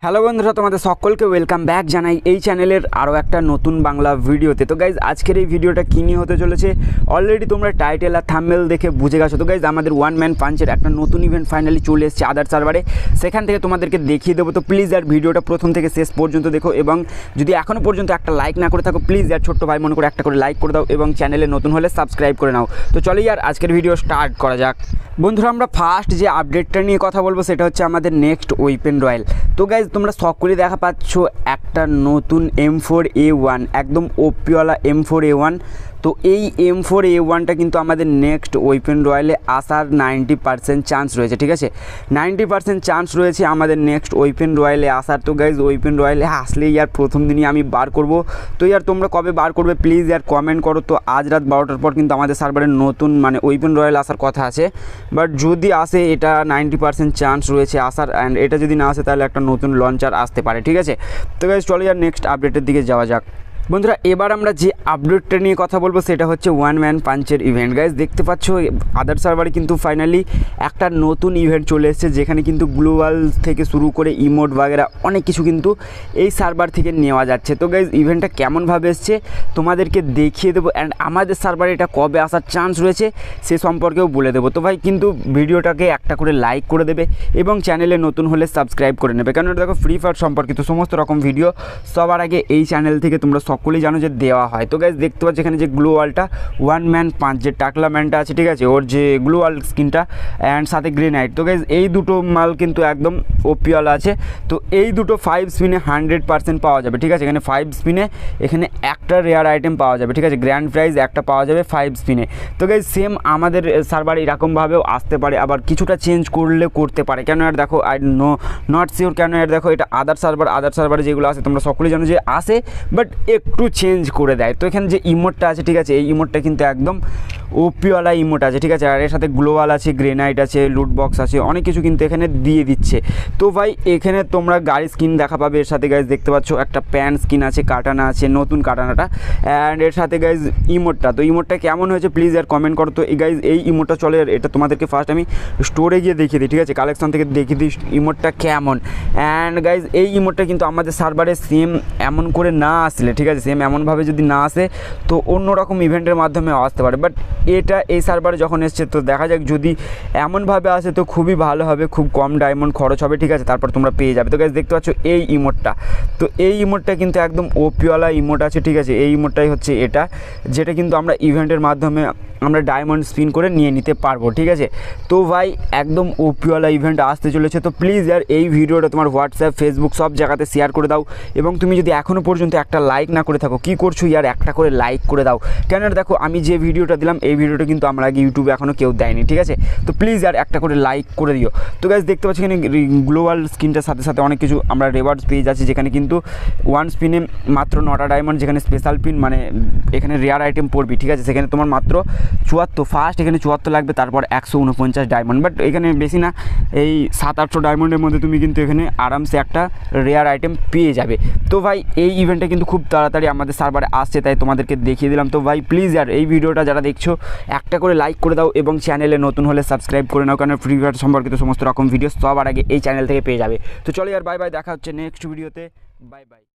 Hello বন্ধুরা, তোমাদের সকলকে ওয়েলকাম ব্যাক জানাই এই চ্যানেলের আরও একটা নতুন বাংলা ভিডিওতে। তো গাইজ আজকের এই ভিডিওটা কী নিয়ে হতে চলেছে অলরেডি তোমরা টাইটেল আর থাম্বনেল দেখে বুঝে গেছো। তো গাইজ আমাদের ওয়ান ম্যান পাঞ্চের একটা নতুন ইভেন্ট ফাইনালি চলে এসেছে আদার সার্ভারে, সেখান থেকে তোমাদেরকে দেখিয়ে দেবো। তো প্লিজ আর ভিডিওটা প্রথম থেকে শেষ পর্যন্ত দেখো, এবং যদি এখনও পর্যন্ত একটা লাইক না করে থাকো প্লিজ আর ছোট্ট ভাই মনে করে একটা করে লাইক করে দাও, এবং চ্যানেলে নতুন হলে সাবস্ক্রাইব করে নাও। তো চলো আর আজকের ভিডিও স্টার্ট করা যাক। বন্ধুরা, আমরা ফার্স্ট যে আপডেটটা নিয়ে কথা বলবো সেটা হচ্ছে আমাদের নেক্সট ওয়েপেন রয়্যাল। তো গাইজ তোমরা সকলেই দেখা পাচ্ছ একটা নতুন M4A1, একদম ওপিওয়ালা M4A1। তো এই M4A1টা কিন্তু আমাদের নেক্সট ওয়েপেন রয়্যালে আসার 90% চান্স রয়েছে, ঠিক আছে? 90% চান্স রয়েছে আমাদের নেক্সট ওয়েপেন রয়্যালে আসার। তো গাইজ ওয়েপেন রয়্যালে আসলেই আর প্রথম দিনই আমি বার করব। তো ইয়ার তোমরা কবে বার করবে প্লিজ আর কমেন্ট করো। তো আজ রাত 12টার পর কিন্তু আমাদের সার্ভারে নতুন ওয়েপেন রয়্যাল আসার কথা আছে, বাট যদি আসে এটা 90% চান্স রয়েছে আসার, অ্যান্ড এটা যদি না আসে তাহলে একটা নতুন লঞ্চার আসতে পারে, ঠিক আছে? তো গাইজ চলো আর নেক্সট আপডেটের দিকে যাওয়া যাক। বন্ধুরা, এবার আমরা যে আপডেটটা নিয়ে কথা বলবো সেটা হচ্ছে ওয়ান ম্যান পাঞ্চের ইভেন্ট। গাইজ দেখতে পাচ্ছ আদার সার্ভারে কিন্তু ফাইনালি একটা নতুন ইভেন্ট চলে এসেছে, যেখানে কিন্তু গ্লোবাল থেকে শুরু করে ইমোট বাগেরা অনেক কিছু কিন্তু এই সার্ভার থেকে নেওয়া যাচ্ছে। তো গাইজ ইভেন্টটা কেমনভাবে এসছে তোমাদেরকে দেখিয়ে দেবো, অ্যান্ড আমাদের সার্ভারে এটা কবে আসার চান্স রয়েছে সে সম্পর্কেও বলে দেবো। তো ভাই কিন্তু ভিডিওটাকে একটা করে লাইক করে দেবে এবং চ্যানেলে নতুন হলে সাবস্ক্রাইব করে নেবে, কারণ দেখো ফ্রি ফায়ার সম্পর্কিত সমস্ত রকম ভিডিও সবার আগে এই চ্যানেল থেকে তোমরা সকলেই জানো যে দেওয়া হয়। তো গাইজ দেখতে পাচ্ছ এখানে যে গ্লোয়ালটা ওয়ান ম্যান পাঞ্চ যে টাকলা ম্যানটা আছে, ঠিক আছে, ওর যে গ্লোয়াল স্কিনটা অ্যান্ড সাথে গ্রেনাইট। তো গাইজ এই দুটো মাল কিন্তু একদম ওপিওয়ালা আছে। তো এই দুটো 5 স্পিনে 100% পাওয়া যাবে, ঠিক আছে? এখানে 5 স্পিনে এখানে একটা রেয়ার আইটেম পাওয়া যাবে, ঠিক আছে? গ্র্যান্ড প্রাইজ একটা পাওয়া যাবে 5 স্পিনে। তো গাইজ সেম আমাদের সার্ভারে এরকমভাবেও আসতে পারে, আবার কিছুটা চেঞ্জ করলে করতে পারে। কেন আর দেখো আই নট শিওর, কেন আর দেখো এটা আদার সার্ভারে যেগুলো আছে তোমরা সকলেই জানো যে আসে, বাট একটু চেঞ্জ করে দেয়। তো এখানে যে ইমোটটা আছে, ঠিক আছে, এই ইমোটটা কিন্তু একদম ওপিওয়ালা ইমোট আছে, ঠিক আছে? আর এর সাথে গ্লোবাল আছে, গ্রেনাইট আছে, লুট বক্স আছে, অনেক কিছু কিন্তু এখানে দিয়ে দিচ্ছে। তো ভাই এখানে তোমরা গাড়ি স্কিন দেখা পাবে, এর সাথে গাইজ দেখতে পাচ্ছ একটা প্যান্ট স্কিন আছে, কাটানা আছে, নতুন কাটানাটা, অ্যান্ড এর সাথে গাইজ ইমোটটা। তো ইমোটটা কেমন হয়েছে প্লিজ আর কমেন্ট করো। তো এই গাইজ এই ইমোটটা চলে, এটা তোমাদেরকে ফার্স্ট আমি স্টোরে গিয়ে দেখিয়ে দিই, ঠিক আছে? কালেকশন থেকে দেখিয়ে দিই ইমোটটা কেমন। অ্যান্ড গাইজ এই ইমোটটা কিন্তু আমাদের সার্ভারে সেম এমন করে না আসলে, ঠিক আছে, সেম এমনভাবে যদি না আসে তো অন্যরকম ইভেন্টের মাধ্যমে আসতে পারে, বাট এটা এই সার্ভারে যখন এসছে তো দেখা যাক, যদি এমনভাবে আসে তো খুবই ভালো হবে, খুব কম ডায়মন্ড খরচ হবে, ঠিক আছে? তারপর তোমরা পেয়ে যাবে। তো গাইজ দেখতে পাচ্ছ এই ইমোটটা, তো এই ইমোটটা কিন্তু একদম ওপিওয়ালা ইমোট আছে, ঠিক আছে? এই ইমোটটাই হচ্ছে এটা, যেটা কিন্তু আমরা ইভেন্টের মাধ্যমে আমরা ডায়মন্ড স্পিন করে নিয়ে নিতে পারবো, ঠিক আছে? তো ভাই একদম ওপিওয়ালা ইভেন্ট আসতে চলেছে। তো প্লিজ আর এই ভিডিওটা তোমার হোয়াটসঅ্যাপ, ফেসবুক সব জায়গাতে শেয়ার করে দাও, এবং তুমি যদি এখনও পর্যন্ত একটা লাইক না করে থাকো কী করছো ইয়ার, একটা করে লাইক করে দাও। কেন দেখো আমি যে ভিডিওটা দিলাম এই ভিডিওটা কিন্তু আমরা আগে ইউটিউবে এখনও কেউ দেয়নি, ঠিক আছে? তো প্লিজ আর একটা করে লাইক করে দিও। তো গাইজ দেখতে পাচ্ছি এখানে গ্লোবাল স্কিনটার সাথে সাথে অনেক কিছু আমরা রিওয়ার্ডস পেয়ে যাচ্ছি, যেখানে কিন্তু 1 স্পিনে মাত্র 9টা ডায়মন্ড, যেখানে স্পেশাল পিন এখানে রেয়ার আইটেম পড়বি, ঠিক আছে? সেখানে তোমার মাত্র 74, ফার্স্ট এখানে 74 লাগবে, তারপর 149 ডায়মন্ড, বাট এখানে বেশি না, এই 700-800 ডায়মন্ডের মধ্যে তুমি কিন্তু এখানে আরামসে একটা রেয়ার আইটেম পেয়ে যাবে। তো ভাই এই ইভেন্টটা কিন্তু খুব তাড়াতাড়ি আমাদের সার্ভারে আসছে, তাই তোমাদেরকে দেখিয়ে দিলাম। তো ভাই প্লিজ আর এই ভিডিওটা যারা দেখছো একটা করে লাইক করে দাও, এবং চ্যানেলে নতুন হলে সাবস্ক্রাইব করে নাও, কারণ ফ্রি ফায়ার সম্পর্কিত সমস্ত রকম ভিডিও সবার আগে এই চ্যানেল থেকে পেয়ে যাবে। তো চলো আর বাই বাই, দেখা হচ্ছে নেক্সট ভিডিওতে, বাই বাই।